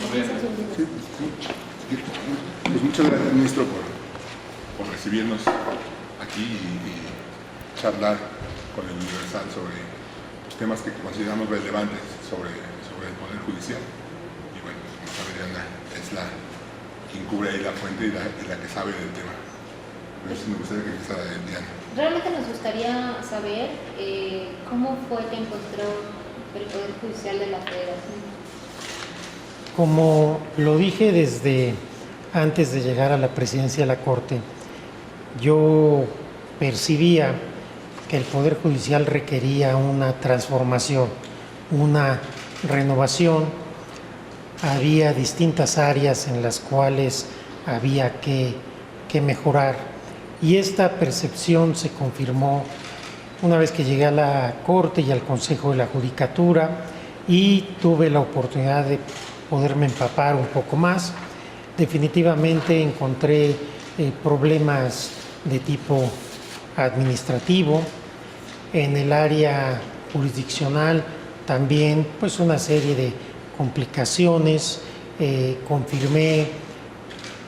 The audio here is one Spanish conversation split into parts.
Sí, pues muchas gracias, ministro, por recibirnos aquí y charlar con el Universal sobre temas que consideramos relevantes sobre el Poder Judicial. Y bueno, como sabe, Diana es la quien cubre ahí la fuente y la que sabe del tema. Pero sí me gustaría que empezara Diana. Realmente nos gustaría saber cómo fue que encontró el Poder Judicial de la Federación. Como lo dije desde antes de llegar a la presidencia de la Corte, yo percibía que el Poder Judicial requería una transformación, una renovación. Había distintas áreas en las cuales había que mejorar, y esta percepción se confirmó una vez que llegué a la Corte y al Consejo de la Judicatura y tuve la oportunidad de poderme empapar un poco más. Definitivamente encontré problemas de tipo administrativo. En el área jurisdiccional también pues una serie de complicaciones. Confirmé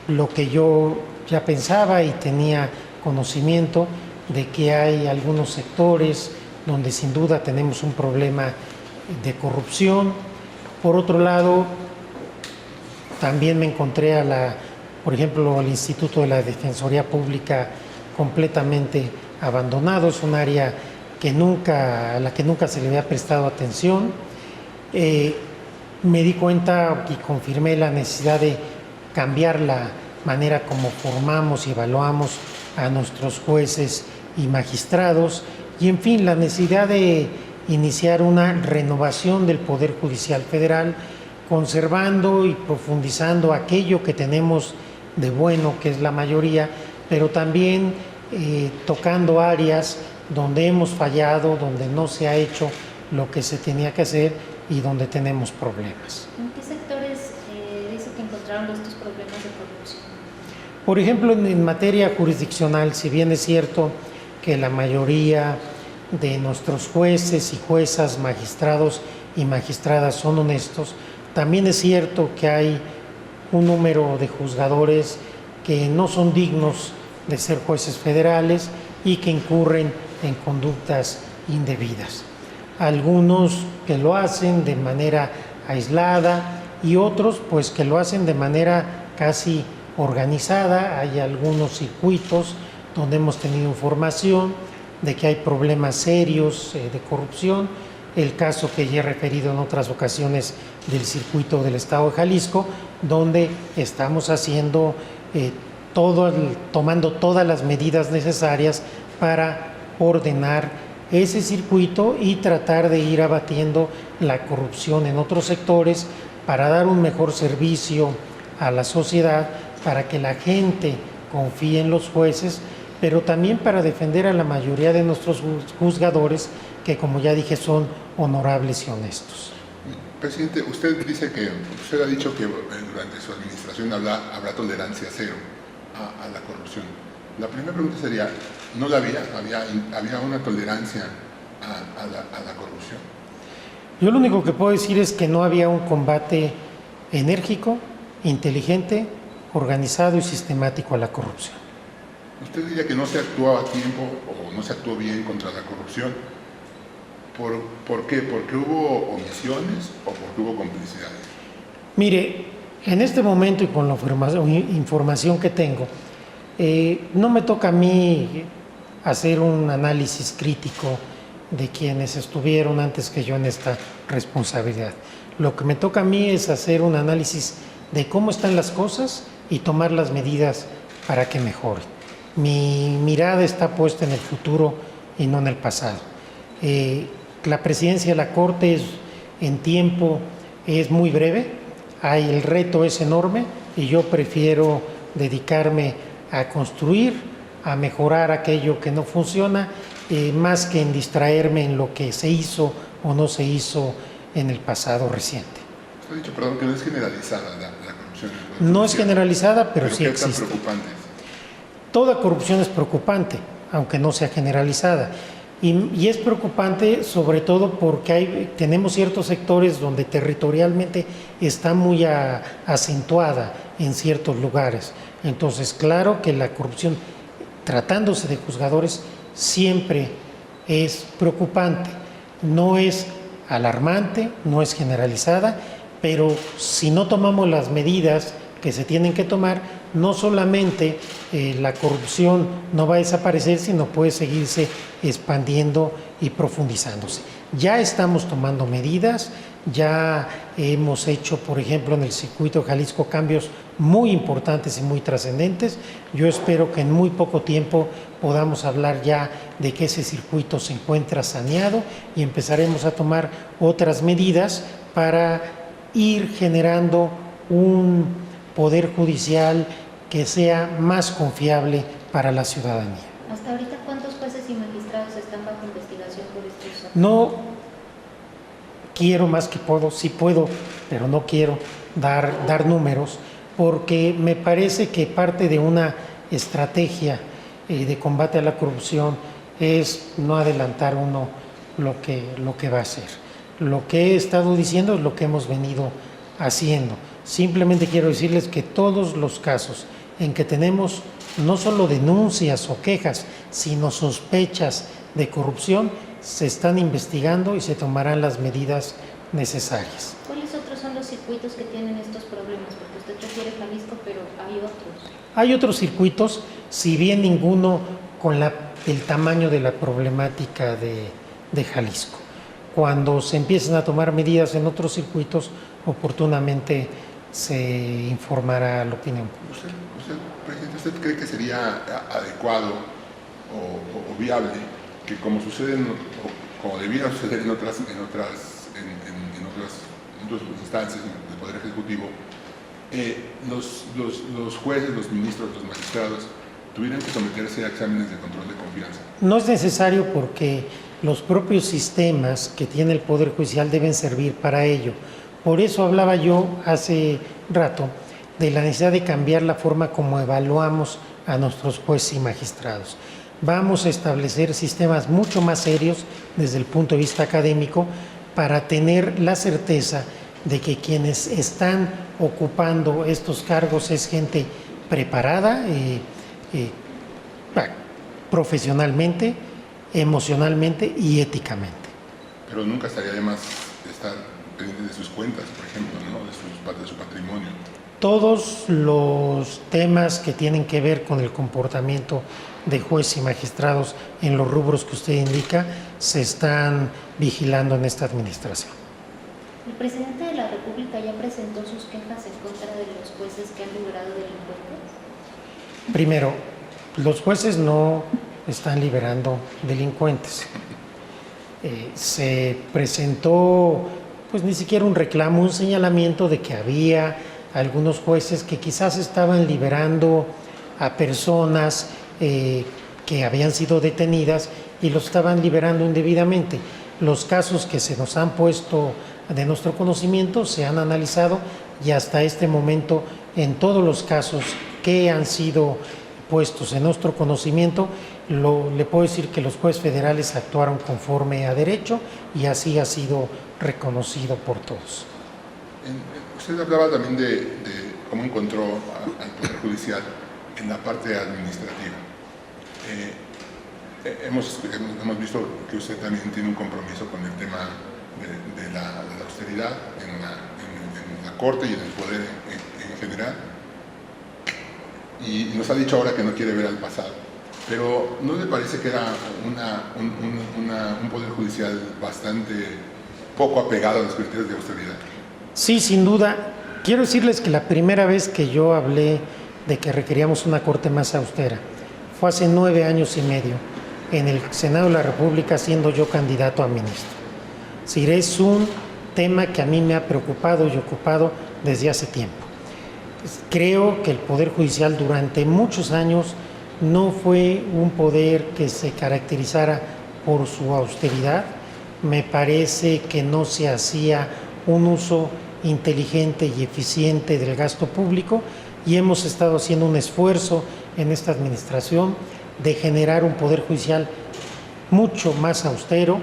lo que yo ya pensaba y tenía conocimiento de que hay algunos sectores donde sin duda tenemos un problema de corrupción. Por otro lado, también me encontré por ejemplo, el Instituto de la Defensoría Pública completamente abandonado. Es un área a la que nunca se le había prestado atención. Me di cuenta y confirmé la necesidad de cambiar la manera como formamos y evaluamos a nuestros jueces y magistrados, y en fin, la necesidad de iniciar una renovación del Poder Judicial Federal, conservando y profundizando aquello que tenemos de bueno, que es la mayoría, pero también tocando áreas donde hemos fallado, donde no se ha hecho lo que se tenía que hacer y donde tenemos problemas. ¿En qué sectores dice que encontraron estos problemas de corrupción? Por ejemplo, en materia jurisdiccional, si bien es cierto que la mayoría de nuestros jueces y juezas, magistrados y magistradas son honestos, también es cierto que hay un número de juzgadores que no son dignos de ser jueces federales y que incurren en conductas indebidas. Algunos que lo hacen de manera aislada y otros pues que lo hacen de manera casi organizada. Hay algunos circuitos donde hemos tenido información de que hay problemas serios de corrupción. El caso que ya he referido en otras ocasiones del circuito del Estado de Jalisco, donde estamos haciendo tomando todas las medidas necesarias para ordenar ese circuito y tratar de ir abatiendo la corrupción en otros sectores para dar un mejor servicio a la sociedad, para que la gente confíe en los jueces, pero también para defender a la mayoría de nuestros juzgadores, que como ya dije son honorables y honestos. Presidente, usted ha dicho que durante su administración habrá tolerancia cero a la corrupción. La primera pregunta sería, ¿no la había? ¿Había una tolerancia a la corrupción? Yo lo único que puedo decir es que no había un combate enérgico, inteligente, organizado y sistemático a la corrupción. ¿Usted diría que no se actuó a tiempo o no se actuó bien contra la corrupción? ¿Por qué? ¿Porque hubo omisiones o porque hubo complicidades? Mire, en este momento y con la información que tengo, no me toca a mí hacer un análisis crítico de quienes estuvieron antes que yo en esta responsabilidad. Lo que me toca a mí es hacer un análisis de cómo están las cosas y tomar las medidas para que mejoren. Mi mirada está puesta en el futuro y no en el pasado. La presidencia de la Corte en tiempo es muy breve, el reto es enorme y yo prefiero dedicarme a construir, a mejorar aquello que no funciona, más que en distraerme en lo que se hizo o no se hizo en el pasado reciente. Usted ha dicho, perdón, que no es generalizada la corrupción. No es generalizada, pero sí ¿qué existe. tan preocupante es? Toda corrupción es preocupante, aunque no sea generalizada. Y es preocupante sobre todo porque tenemos ciertos sectores donde territorialmente está muy acentuada en ciertos lugares. Entonces, claro que la corrupción, tratándose de juzgadores, siempre es preocupante. No es alarmante, no es generalizada, pero si no tomamos las medidas que se tienen que tomar, no solamente la corrupción no va a desaparecer, sino puede seguirse expandiendo y profundizándose. Ya estamos tomando medidas, ya hemos hecho, por ejemplo, en el circuito de Jalisco cambios muy importantes y muy trascendentes. Yo espero que en muy poco tiempo podamos hablar ya de que ese circuito se encuentra saneado y empezaremos a tomar otras medidas para ir generando un poder judicial que sea más confiable para la ciudadanía. Hasta ahorita, ¿cuántos jueces y magistrados están bajo investigación por estos actos? No quiero más que puedo, sí puedo, pero no quiero dar números, porque me parece que parte de una estrategia de combate a la corrupción es no adelantar uno lo que va a hacer. Lo que he estado diciendo es lo que hemos venido haciendo. Simplemente quiero decirles que todos los casos en que tenemos no solo denuncias o quejas, sino sospechas de corrupción, se están investigando y se tomarán las medidas necesarias. ¿Cuáles otros son los circuitos que tienen estos problemas? Porque usted refiere Jalisco, pero hay otros. Hay otros circuitos, si bien ninguno con el tamaño de la problemática de Jalisco. Cuando se empiezan a tomar medidas en otros circuitos, oportunamente se informará a la opinión pública. Presidente, ¿usted cree que sería adecuado o viable que, como sucede, o como debiera suceder en otras instancias del Poder Ejecutivo, los jueces, los ministros, los magistrados tuvieran que someterse a exámenes de control de confianza? No es necesario, porque los propios sistemas que tiene el Poder Judicial deben servir para ello. Por eso hablaba yo hace rato de la necesidad de cambiar la forma como evaluamos a nuestros jueces y magistrados. Vamos a establecer sistemas mucho más serios desde el punto de vista académico para tener la certeza de que quienes están ocupando estos cargos es gente preparada profesionalmente, emocionalmente y éticamente. Pero nunca estaría de más estar pendiente de sus cuentas, por ejemplo, ¿no? de su patrimonio. Todos los temas que tienen que ver con el comportamiento de jueces y magistrados en los rubros que usted indica se están vigilando en esta administración. ¿El presidente de la República ya presentó sus quejas en contra de los jueces que han liberado delincuentes? Primero, los jueces no están liberando delincuentes. Se presentó, pues ni siquiera un reclamo, un señalamiento de que había algunos jueces que quizás estaban liberando a personas que habían sido detenidas y los estaban liberando indebidamente. Los casos que se nos han puesto de nuestro conocimiento se han analizado y hasta este momento, en todos los casos que han sido puestos en nuestro conocimiento, le puedo decir que los jueces federales actuaron conforme a derecho y así ha sido reconocido por todos. Usted hablaba también de cómo encontró al Poder Judicial en la parte administrativa. Hemos visto que usted también tiene un compromiso con el tema de la austeridad en la Corte y en el Poder en general. Y nos ha dicho ahora que no quiere ver al pasado. Pero ¿no le parece que era un Poder Judicial bastante poco apegado a los criterios de austeridad? Sí, sin duda. Quiero decirles que la primera vez que yo hablé de que requeríamos una Corte más austera fue hace 9 años y medio, en el Senado de la República, siendo yo candidato a ministro. Es decir, es un tema que a mí me ha preocupado y ocupado desde hace tiempo. Creo que el Poder Judicial durante muchos años no fue un poder que se caracterizara por su austeridad. Me parece que no se hacía un uso inteligente y eficiente del gasto público y hemos estado haciendo un esfuerzo en esta administración de generar un Poder Judicial mucho más austero.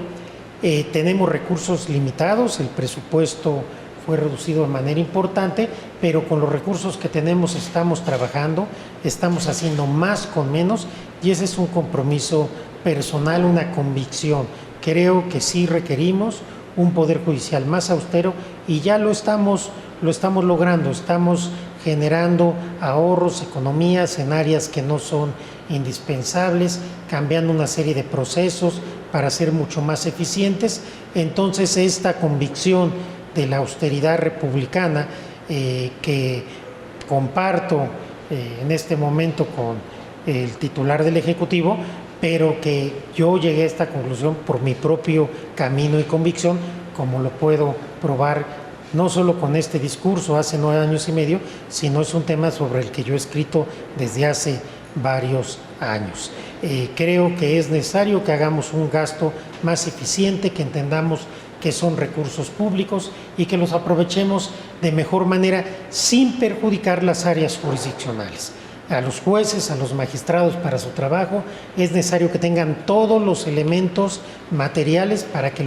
Tenemos recursos limitados, el presupuesto fue reducido de manera importante, pero con los recursos que tenemos estamos trabajando, estamos haciendo más con menos, y ese es un compromiso personal, una convicción. Creo que sí requerimos un poder judicial más austero, y ya lo estamos logrando. Estamos generando ahorros, economías en áreas que no son indispensables, cambiando una serie de procesos para ser mucho más eficientes. Entonces, esta convicción de la austeridad republicana que comparto en este momento con el titular del Ejecutivo, pero que yo llegué a esta conclusión por mi propio camino y convicción, como lo puedo probar no solo con este discurso hace 9 años y medio, sino es un tema sobre el que yo he escrito desde hace varios años. Creo que es necesario que hagamos un gasto más eficiente, que entendamos que son recursos públicos y que los aprovechemos de mejor manera sin perjudicar las áreas jurisdiccionales. A los jueces, a los magistrados para su trabajo, es necesario que tengan todos los elementos materiales para que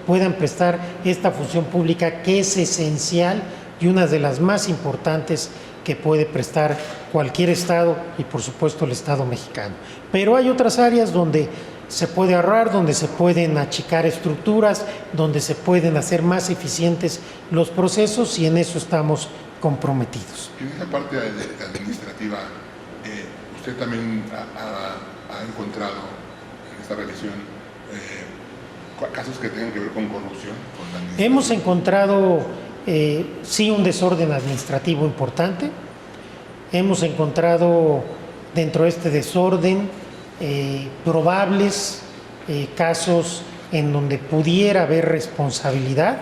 puedan prestar esta función pública, que es esencial y una de las más importantes que puede prestar cualquier Estado, y por supuesto el Estado mexicano. Pero hay otras áreas donde se puede ahorrar, donde se pueden achicar estructuras, donde se pueden hacer más eficientes los procesos, y en eso estamos comprometidos. En esa parte administrativa, usted también ha encontrado en esta revisión casos que tengan que ver con corrupción. Hemos encontrado sí un desorden administrativo importante. Hemos encontrado dentro de este desorden probables casos en donde pudiera haber responsabilidad.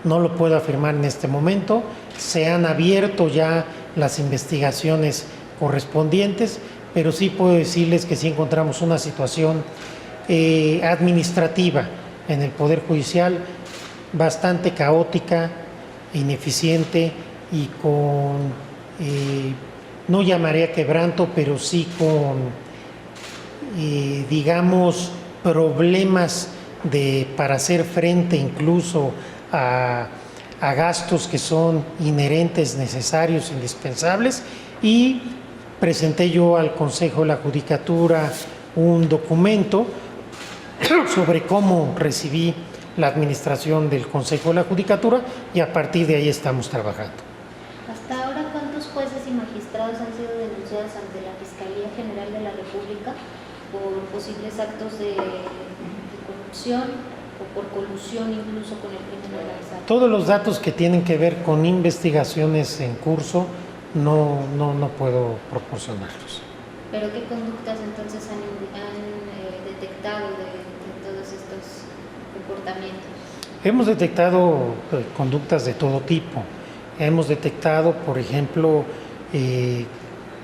No lo puedo afirmar en este momento. Se han abierto ya las investigaciones correspondientes, pero sí puedo decirles que sí encontramos una situación administrativa en el Poder Judicial bastante caótica, ineficiente y con, no llamaría quebranto, pero sí con, digamos, problemas para hacer frente incluso a gastos que son inherentes, necesarios, indispensables. Y presenté yo al Consejo de la Judicatura un documento sobre cómo recibí la administración del Consejo de la Judicatura, y a partir de ahí estamos trabajando. Hasta ahora, ¿cuántos jueces y magistrados han sido denunciados ante la Fiscalía General de la República por posibles actos de corrupción o por colusión incluso con el crimen organizado? Todos los datos que tienen que ver con investigaciones en curso no puedo proporcionarlos. ¿Pero qué conductas entonces han detectado de todos estos comportamientos? Hemos detectado conductas de todo tipo. Hemos detectado, por ejemplo,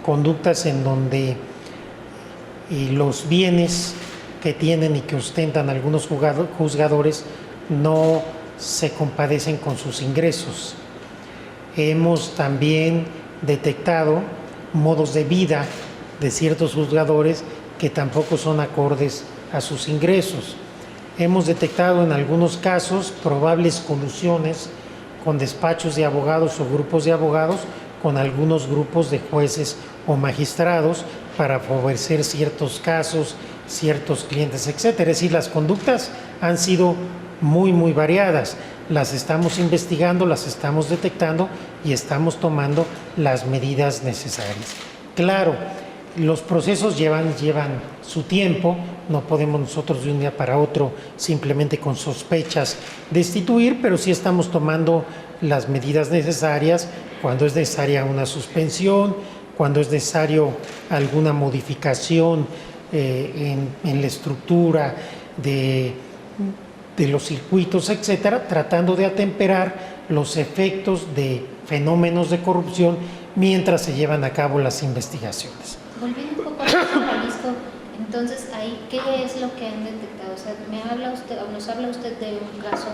conductas en donde los bienes que tienen y que ostentan algunos juzgadores no se compadecen con sus ingresos. Hemos también detectado modos de vida de ciertos juzgadores que tampoco son acordes a sus ingresos. Hemos detectado en algunos casos probables colusiones con despachos de abogados o grupos de abogados con algunos grupos de jueces o magistrados para favorecer ciertos casos, ciertos clientes, etcétera. Es decir, las conductas han sido muy variadas. Las estamos investigando, las estamos detectando y estamos tomando las medidas necesarias. Claro, los procesos llevan su tiempo. No podemos nosotros de un día para otro simplemente con sospechas destituir, pero sí estamos tomando las medidas necesarias cuando es necesaria una suspensión, cuando es necesario alguna modificación en la estructura de los circuitos, etcétera, tratando de atemperar los efectos de fenómenos de corrupción mientras se llevan a cabo las investigaciones. Volviendo un poco a Jalisco, entonces ahí, ¿qué es lo que han detectado? O sea, nos habla usted de un caso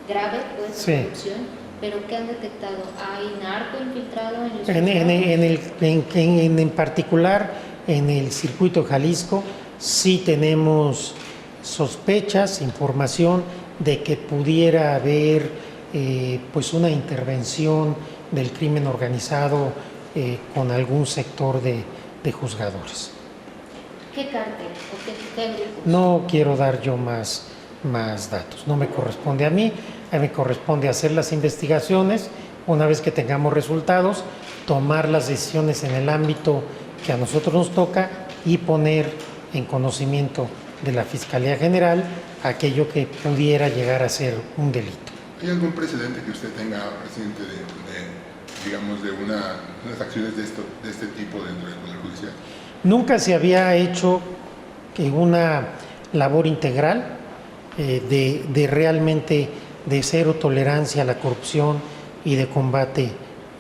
grave, pues, de corrupción, pero ¿qué han detectado? ¿Hay narco infiltrado en los en particular en el circuito Jalisco sí tenemos sospechas, información de que pudiera haber pues una intervención del crimen organizado con algún sector de juzgadores. ¿Qué cártel o qué grupo? No quiero dar yo más datos, no me corresponde a mí me corresponde hacer las investigaciones, una vez que tengamos resultados, tomar las decisiones en el ámbito que a nosotros nos toca y poner en conocimiento de la Fiscalía General aquello que pudiera llegar a ser un delito. ¿Hay algún precedente que usted tenga, presidente, digamos, de unas acciones de este tipo dentro del Poder Judicial? Nunca se había hecho una labor integral de realmente de cero tolerancia a la corrupción y de combate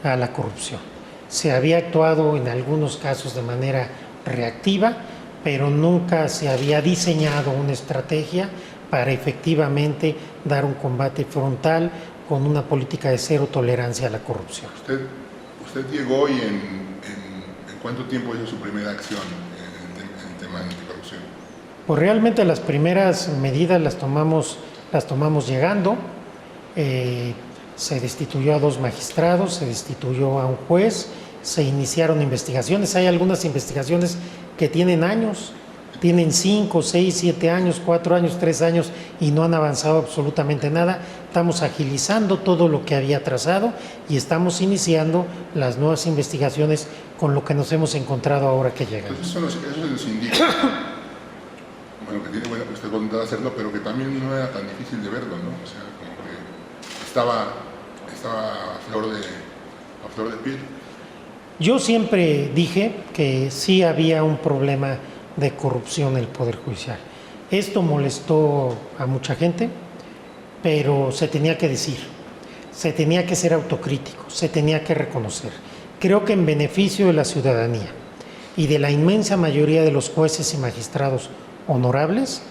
a la corrupción. Se había actuado en algunos casos de manera reactiva, pero nunca se había diseñado una estrategia para efectivamente dar un combate frontal con una política de cero tolerancia a la corrupción. Usted llegó y en ¿cuánto tiempo hizo su primera acción en el tema de anticorrupción? Pues realmente las primeras medidas las tomamos llegando. Se destituyó a 2 magistrados, se destituyó a un juez, se iniciaron investigaciones. Hay algunas investigaciones que tienen años, tienen 5, 6, 7 años, 4 años, 3 años y no han avanzado absolutamente nada. Estamos agilizando todo lo que había trazado y estamos iniciando las nuevas investigaciones con lo que nos hemos encontrado ahora que llegamos. Entonces eso nos indica, bueno, que tiene buena usted voluntad de hacerlo, pero que también no era tan difícil de verlo, ¿no? O sea, como que estaba a flor de piel. Yo siempre dije que sí había un problema de corrupción en el Poder Judicial. Esto molestó a mucha gente, pero se tenía que decir, se tenía que ser autocrítico, se tenía que reconocer. Creo que en beneficio de la ciudadanía y de la inmensa mayoría de los jueces y magistrados honorables,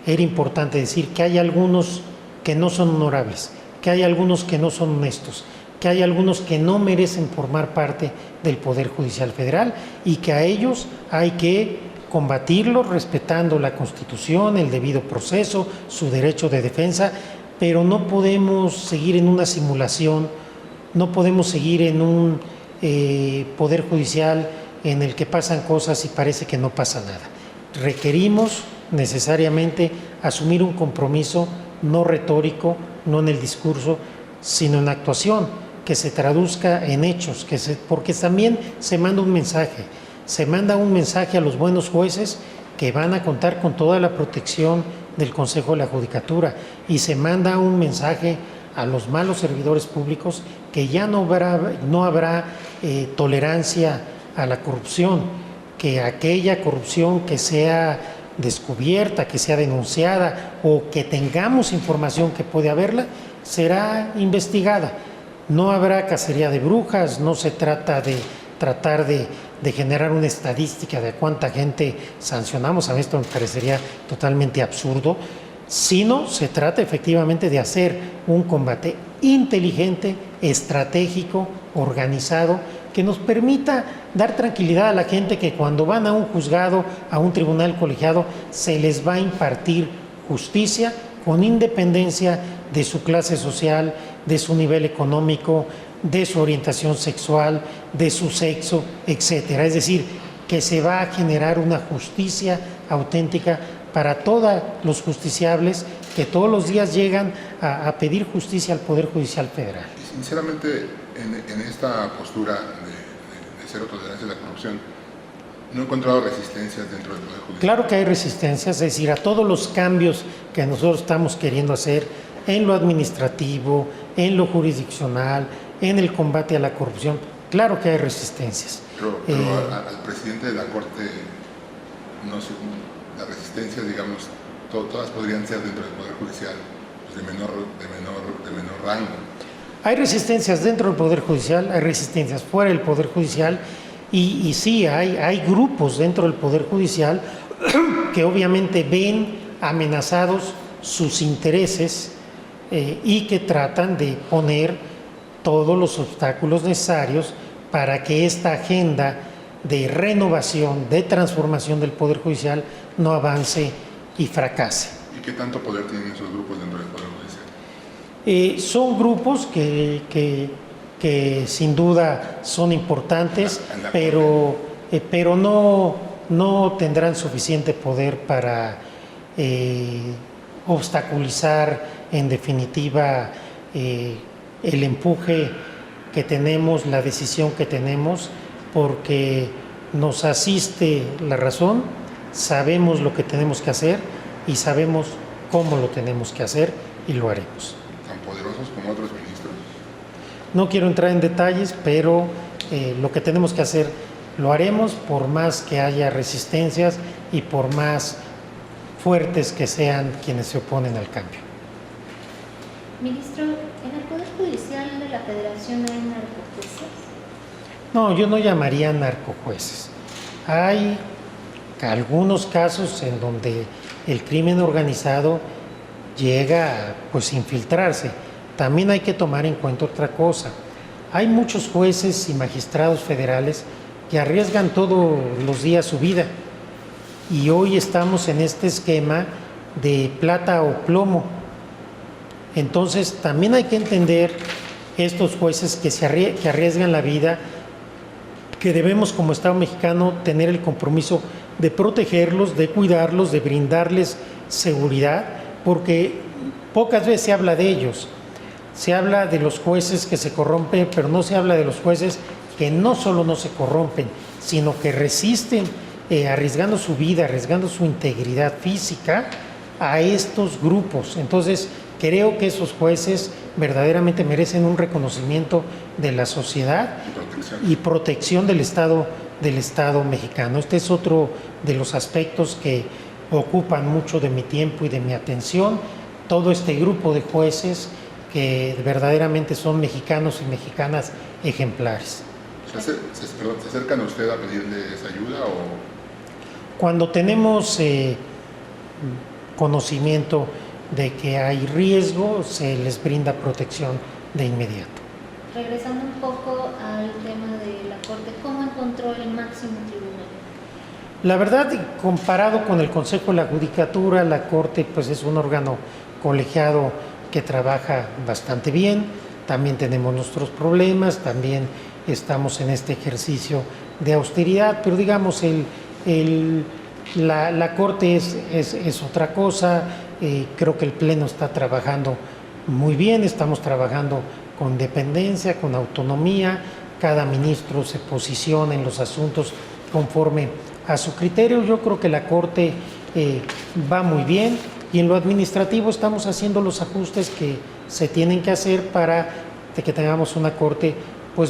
era importante decir que hay algunos que no son honorables, que hay algunos que no son honestos, que hay algunos que no merecen formar parte del Poder Judicial Federal y que a ellos hay que combatirlos respetando la Constitución, el debido proceso, su derecho de defensa, pero no podemos seguir en una simulación, no podemos seguir en un Poder Judicial en el que pasan cosas y parece que no pasa nada. Requerimos necesariamente asumir un compromiso no retórico, no en el discurso, sino en actuación, que se traduzca en hechos, porque también se manda un mensaje a los buenos jueces que van a contar con toda la protección del Consejo de la Judicatura y se manda un mensaje a los malos servidores públicos que ya no habrá tolerancia a la corrupción, que aquella corrupción que sea descubierta, que sea denunciada o que tengamos información que puede haberla, será investigada. No habrá cacería de brujas, no se trata de tratar de generar una estadística de cuánta gente sancionamos, a mí esto me parecería totalmente absurdo, sino se trata efectivamente de hacer un combate inteligente, estratégico, organizado, que nos permita dar tranquilidad a la gente que cuando van a un juzgado, a un tribunal colegiado, se les va a impartir justicia con independencia de su clase social, de su nivel económico, de su orientación sexual, de su sexo, etcétera. Es decir, que se va a generar una justicia auténtica para todos los justiciables que todos los días llegan a pedir justicia al Poder Judicial Federal. Y sinceramente, en esta postura de cero tolerancia a la corrupción, no he encontrado resistencias dentro del Poder Judicial. Claro que hay resistencias, es decir, a todos los cambios que nosotros estamos queriendo hacer en lo administrativo, en lo jurisdiccional, en el combate a la corrupción, claro que hay resistencias. Pero al presidente de la Corte, no sé, las resistencias, digamos, todas podrían ser dentro del Poder Judicial, pues de menor rango. Hay resistencias dentro del Poder Judicial, hay resistencias fuera del Poder Judicial y sí, hay grupos dentro del Poder Judicial que obviamente ven amenazados sus intereses y que tratan de poner todos los obstáculos necesarios para que esta agenda de renovación, de transformación del Poder Judicial no avance y fracase. ¿Y qué tanto poder tienen esos grupos dentro del Poder Judicial? Son grupos que sin duda son importantes, pero no tendrán suficiente poder para obstaculizar en definitiva el empuje que tenemos, la decisión que tenemos, porque nos asiste la razón, sabemos lo que tenemos que hacer y sabemos cómo lo tenemos que hacer y lo haremos. ¿Tan poderosos como otros ministros? No quiero entrar en detalles, pero lo que tenemos que hacer lo haremos por más que haya resistencias y por más fuertes que sean quienes se oponen al cambio. Ministro, ¿en el Poder Judicial de la Federación hay narcojueces? No, yo no llamaría narcojueces. Hay algunos casos en donde el crimen organizado llega a infiltrarse. También hay que tomar en cuenta otra cosa. Hay muchos jueces y magistrados federales que arriesgan todos los días su vida. Y hoy estamos en este esquema de plata o plomo. Entonces, también hay que entender estos jueces que arriesgan la vida, que debemos como Estado mexicano tener el compromiso de protegerlos, de cuidarlos, de brindarles seguridad, porque pocas veces se habla de ellos. Se habla de los jueces que se corrompen, pero no se habla de los jueces que no solo no se corrompen, sino que resisten arriesgando su vida, arriesgando su integridad física a estos grupos. Entonces, creo que esos jueces verdaderamente merecen un reconocimiento de la sociedad y protección del Estado mexicano. Este es otro de los aspectos que ocupan mucho de mi tiempo y de mi atención. Todo este grupo de jueces que verdaderamente son mexicanos y mexicanas ejemplares. ¿Se acercan a usted a pedirles ayuda o...? Cuando tenemos conocimiento de que hay riesgo, se les brinda protección de inmediato. Regresando un poco al tema de la Corte, ¿cómo encontró el máximo tribunal? La verdad, comparado con el Consejo de la Judicatura, la Corte es un órgano colegiado que trabaja bastante bien. También tenemos nuestros problemas, también estamos en este ejercicio de austeridad, pero digamos la Corte es otra cosa. Creo que el Pleno está trabajando muy bien, estamos trabajando con independencia, con autonomía, cada ministro se posiciona en los asuntos conforme a su criterio. Yo creo que la Corte va muy bien y en lo administrativo estamos haciendo los ajustes que se tienen que hacer para que tengamos una Corte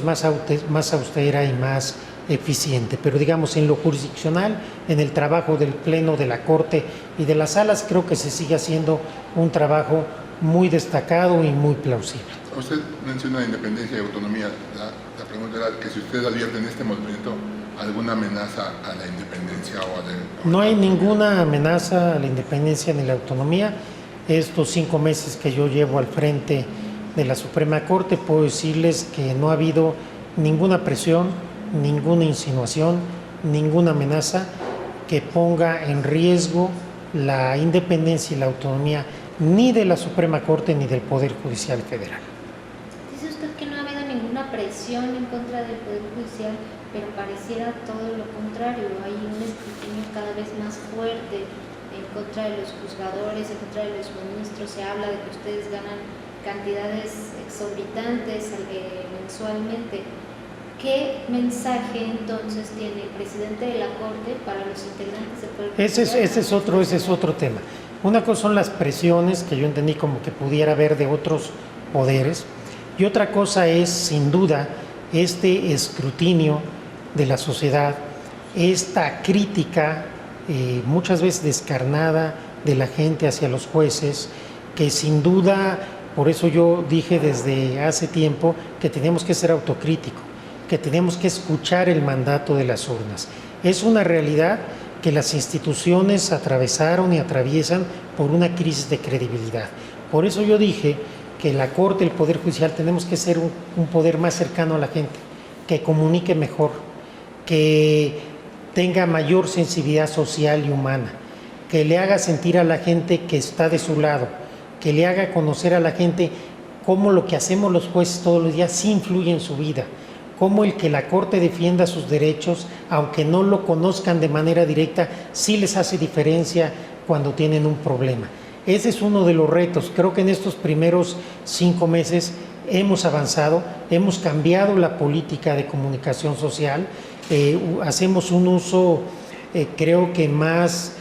más austera y más eficiente. Pero digamos, en lo jurisdiccional, en el trabajo del Pleno, de la Corte y de las salas, creo que se sigue haciendo un trabajo muy destacado y muy plausible. Usted menciona independencia y autonomía. La pregunta era que si usted advierte en este movimiento alguna amenaza a la independencia o a la... No hay ninguna amenaza a la independencia ni la autonomía. Estos 5 meses que yo llevo al frente de la Suprema Corte, puedo decirles que no ha habido ninguna presión, ninguna insinuación, ninguna amenaza que ponga en riesgo la independencia y la autonomía ni de la Suprema Corte ni del Poder Judicial Federal. Dice usted que no ha habido ninguna presión en contra del Poder Judicial, pero pareciera todo lo contrario. Hay un escrutinio cada vez más fuerte en contra de los juzgadores, en contra de los ministros. Se habla de que ustedes ganan cantidades exorbitantes mensualmente. ¿Qué mensaje entonces tiene el presidente de la Corte para los integrantes del Poder Judicial? Ese es otro tema. Una cosa son las presiones que yo entendí como que pudiera haber de otros poderes, y otra cosa es, sin duda, este escrutinio de la sociedad, esta crítica muchas veces descarnada de la gente hacia los jueces, que sin duda, por eso yo dije desde hace tiempo que teníamos que ser autocríticos, que tenemos que escuchar el mandato de las urnas. Es una realidad que las instituciones atravesaron y atraviesan por una crisis de credibilidad. Por eso yo dije que la Corte, el Poder Judicial, tenemos que ser un poder más cercano a la gente, que comunique mejor, que tenga mayor sensibilidad social y humana. que le haga sentir a la gente que está de su lado, que le haga conocer a la gente cómo lo que hacemos los jueces todos los días sí influye en su vida, cómo el que la Corte defienda sus derechos, aunque no lo conozcan de manera directa, sí les hace diferencia cuando tienen un problema. Ese es uno de los retos. Creo que en estos primeros 5 meses hemos avanzado, hemos cambiado la política de comunicación social, hacemos un uso creo que más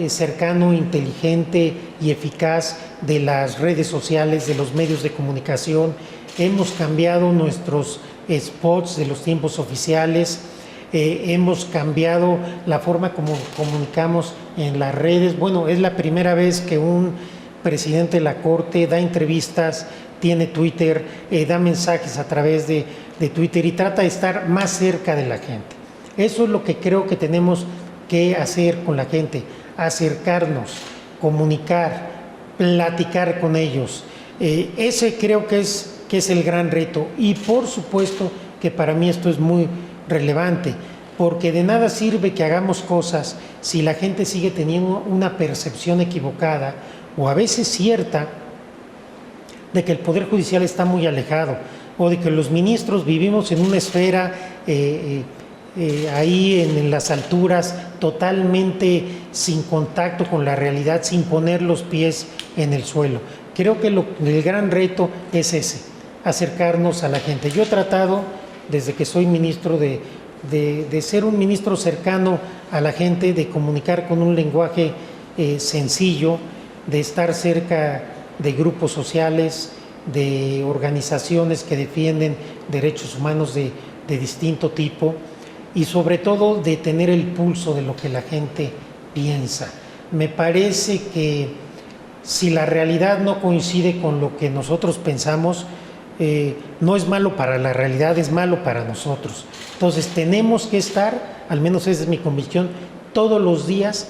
cercano, inteligente y eficaz de las redes sociales, de los medios de comunicación. Hemos cambiado nuestros spots de los tiempos oficiales, hemos cambiado la forma como comunicamos en las redes. Bueno, es la primera vez que un presidente de la Corte da entrevistas, tiene Twitter, da mensajes a través de Twitter y trata de estar más cerca de la gente. Eso es lo que creo que tenemos que hacer con la gente, acercarnos, comunicar, platicar con ellos. Ese creo que es el gran reto, y por supuesto que para mí esto es muy relevante, porque de nada sirve que hagamos cosas si la gente sigue teniendo una percepción equivocada o a veces cierta de que el Poder Judicial está muy alejado, o de que los ministros vivimos en una esfera ahí en las alturas, totalmente sin contacto con la realidad, sin poner los pies en el suelo. Creo que el gran reto es ese, acercarnos a la gente. Yo he tratado, desde que soy ministro, de ser un ministro cercano a la gente, de comunicar con un lenguaje sencillo, de estar cerca de grupos sociales, de organizaciones que defienden derechos humanos de distinto tipo, y sobre todo de tener el pulso de lo que la gente piensa. Me parece que si la realidad no coincide con lo que nosotros pensamos, no es malo para la realidad, es malo para nosotros. Entonces tenemos que estar, al menos esa es mi convicción, todos los días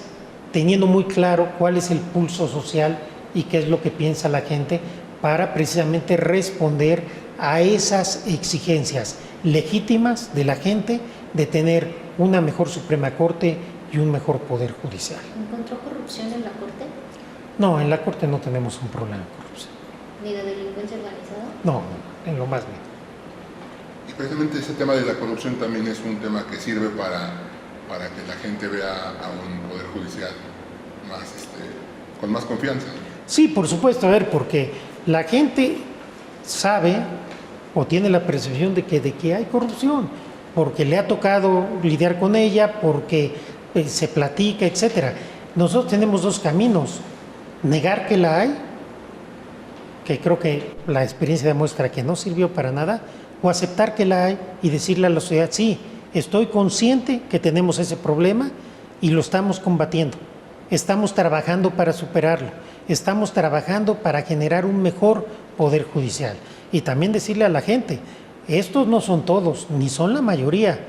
teniendo muy claro cuál es el pulso social y qué es lo que piensa la gente, para precisamente responder a esas exigencias legítimas de la gente de tener una mejor Suprema Corte y un mejor Poder Judicial. ¿Encontró corrupción en la Corte? No, en la Corte no tenemos un problema de corrupción. ¿Ni de delincuencia organizada? No, en lo más bien. Y precisamente ese tema de la corrupción también es un tema que sirve para que la gente vea a un Poder Judicial más, con más confianza. Sí, por supuesto, a ver, porque la gente sabe o tiene la percepción de que hay corrupción, porque le ha tocado lidiar con ella, porque se platica, etcétera. Nosotros tenemos 2 caminos: negar que la hay, que creo que la experiencia demuestra que no sirvió para nada, o aceptar que la hay y decirle a la sociedad: sí, estoy consciente que tenemos ese problema y lo estamos combatiendo, estamos trabajando para superarlo, estamos trabajando para generar un mejor Poder Judicial. Y también decirle a la gente: estos no son todos, ni son la mayoría,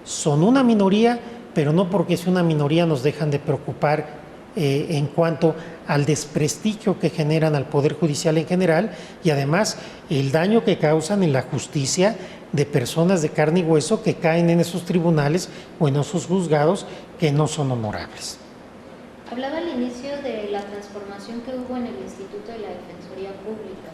son una minoría, pero no porque sea una minoría nos dejan de preocupar en cuanto al desprestigio que generan al Poder Judicial en general, y además el daño que causan en la justicia de personas de carne y hueso que caen en esos tribunales o en esos juzgados que no son honorables. Hablaba al inicio de la transformación que hubo en el Instituto de la Defensoría Pública.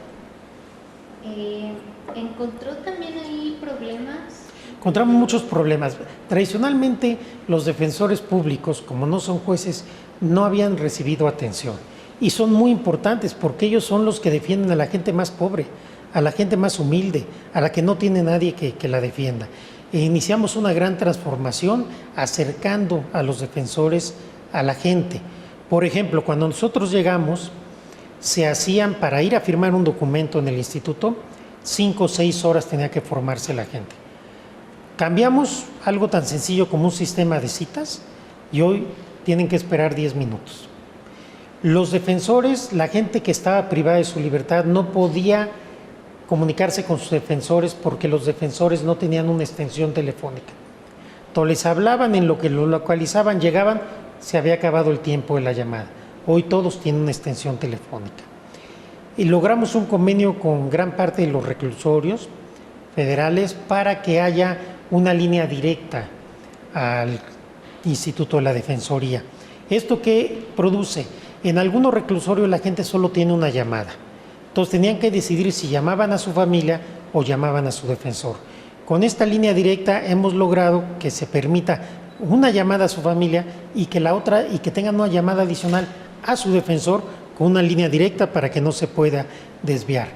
¿Encontró también ahí problemas? Encontramos muchos problemas. Tradicionalmente los defensores públicos, como no son jueces, no habían recibido atención. Y son muy importantes porque ellos son los que defienden a la gente más pobre, a la gente más humilde, a la que no tiene nadie que la defienda. E iniciamos una gran transformación acercando a los defensores a la gente. Por ejemplo, cuando nosotros llegamos, se hacían, para ir a firmar un documento en el instituto, 5 o 6 horas tenía que formarse la gente. Cambiamos algo tan sencillo como un sistema de citas y hoy tienen que esperar 10 minutos. Los defensores, la gente que estaba privada de su libertad, no podía comunicarse con sus defensores porque los defensores no tenían una extensión telefónica. Entonces les hablaban, en lo que lo localizaban, llegaban, se había acabado el tiempo de la llamada. Hoy todos tienen una extensión telefónica. Y logramos un convenio con gran parte de los reclusorios federales para que haya una línea directa al Instituto de la Defensoría. ¿Esto qué produce? En algunos reclusorios la gente solo tiene una llamada. Entonces tenían que decidir si llamaban a su familia o llamaban a su defensor. Con esta línea directa hemos logrado que se permita una llamada a su familia y que la otra, y que tengan una llamada adicional a su defensor con una línea directa para que no se pueda desviar.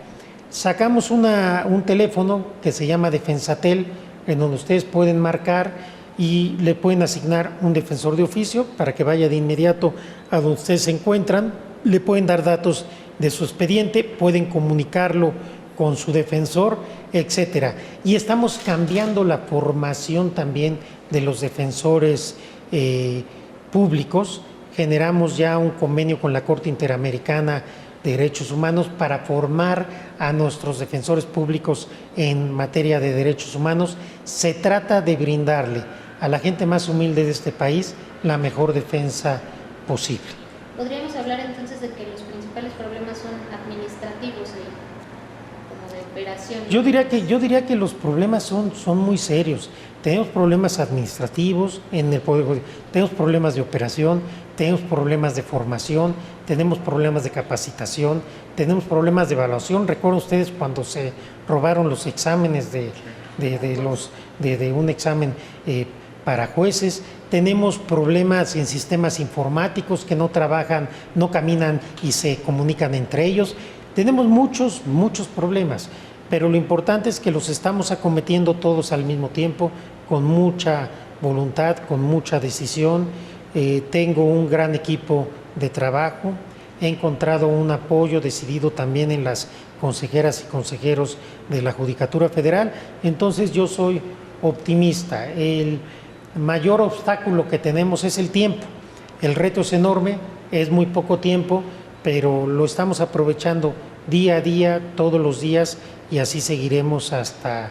Sacamos un teléfono que se llama Defensatel, en donde ustedes pueden marcar y le pueden asignar un defensor de oficio para que vaya de inmediato a donde ustedes se encuentran, le pueden dar datos de su expediente, pueden comunicarlo con su defensor, etcétera. Y estamos cambiando la formación también de los defensores públicos. Generamos ya un convenio con la Corte Interamericana de Derechos Humanos para formar a nuestros defensores públicos en materia de derechos humanos. Se trata de brindarle a la gente más humilde de este país la mejor defensa posible. ¿Podríamos hablar entonces de que los principales problemas son administrativos como de operación? Yo diría que los problemas son muy serios. Tenemos problemas administrativos en el Poder Judicial, tenemos problemas de operación, tenemos problemas de formación, tenemos problemas de capacitación, tenemos problemas de evaluación. ¿Recuerdan ustedes cuando se robaron los exámenes de un examen para jueces? Tenemos problemas en sistemas informáticos que no trabajan, no caminan y se comunican entre ellos. Tenemos muchos problemas, pero lo importante es que los estamos acometiendo todos al mismo tiempo, con mucha voluntad, con mucha decisión. Tengo un gran equipo de trabajo, he encontrado un apoyo decidido también en las consejeras y consejeros de la Judicatura Federal, entonces yo soy optimista. El mayor obstáculo que tenemos es el tiempo. El reto es enorme, es muy poco tiempo, pero lo estamos aprovechando día a día, todos los días, y así seguiremos hasta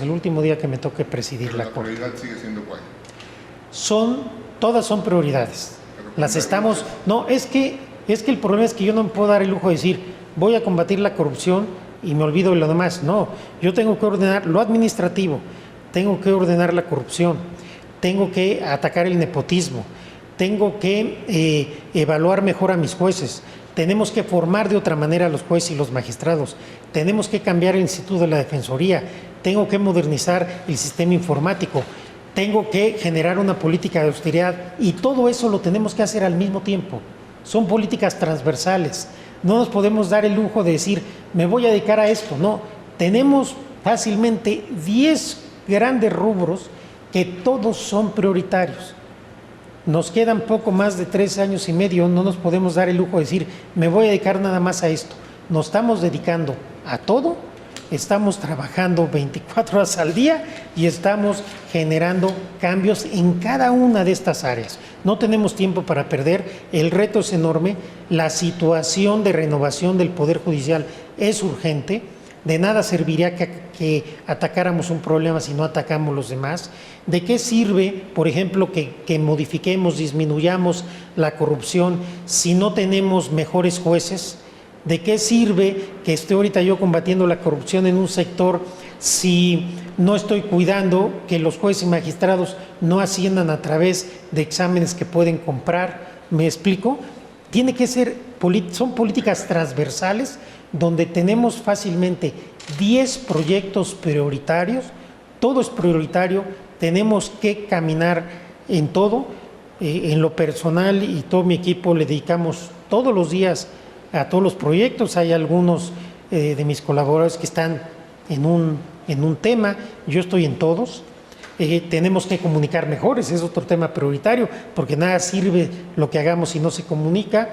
el último día que me toque presidir la Corte. ¿La prioridad sigue siendo cuál? Todas son prioridades. Las estamos. No, es que el problema es que yo no me puedo dar el lujo de decir voy a combatir la corrupción y me olvido de lo demás. No, yo tengo que ordenar lo administrativo, tengo que ordenar la corrupción, tengo que atacar el nepotismo, tengo que evaluar mejor a mis jueces, tenemos que formar de otra manera a los jueces y los magistrados, tenemos que cambiar el Instituto de la Defensoría, tengo que modernizar el sistema informático, tengo que generar una política de austeridad, y todo eso lo tenemos que hacer al mismo tiempo. Son políticas transversales. No nos podemos dar el lujo de decir, me voy a dedicar a esto. No, tenemos fácilmente 10 grandes rubros que todos son prioritarios. Nos quedan poco más de 3 años y medio, no nos podemos dar el lujo de decir, me voy a dedicar nada más a esto. Nos estamos dedicando a todo, estamos trabajando 24 horas al día y estamos generando cambios en cada una de estas áreas. No tenemos tiempo para perder, el reto es enorme, la situación de renovación del Poder Judicial es urgente. De nada serviría que atacáramos un problema si no atacamos los demás. ¿De qué sirve, por ejemplo, que modifiquemos, disminuyamos la corrupción si no tenemos mejores jueces? ¿De qué sirve que esté ahorita yo combatiendo la corrupción en un sector si no estoy cuidando que los jueces y magistrados no asciendan a través de exámenes que pueden comprar? ¿Me explico? Tiene que ser, son políticas transversales donde tenemos fácilmente 10 proyectos prioritarios, todo es prioritario, tenemos que caminar en todo. En lo personal y todo mi equipo le dedicamos todos los días a todos los proyectos. Hay algunos de mis colaboradores que están en un tema, yo estoy en todos. Tenemos que comunicar mejor, ese es otro tema prioritario, porque nada sirve lo que hagamos si no se comunica.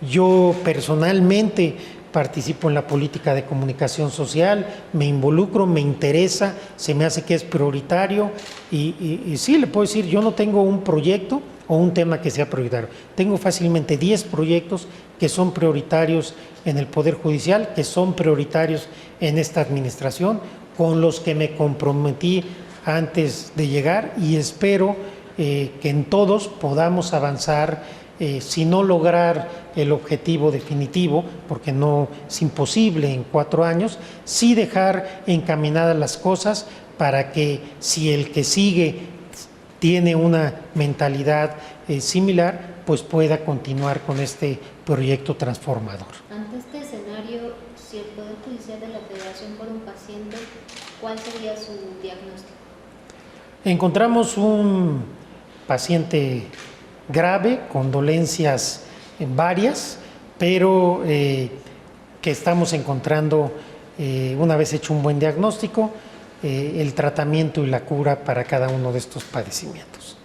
Yo personalmente participo en la política de comunicación social, me involucro, me interesa, se me hace que es prioritario y sí, le puedo decir, yo no tengo un proyecto o un tema que sea prioritario. Tengo fácilmente 10 proyectos que son prioritarios en el Poder Judicial, que son prioritarios en esta administración, con los que me comprometí antes de llegar, y espero que en todos podamos avanzar, si no lograr el objetivo definitivo, porque no es imposible en 4 años, sí dejar encaminadas las cosas para que si el que sigue tiene una mentalidad similar, pues pueda continuar con este proyecto transformador. Ante este escenario, si el Poder Judicial de la Federación fuera un paciente, ¿cuál sería su diagnóstico? Encontramos un paciente grave, con dolencias varias, pero que estamos encontrando, una vez hecho un buen diagnóstico, el tratamiento y la cura para cada uno de estos padecimientos.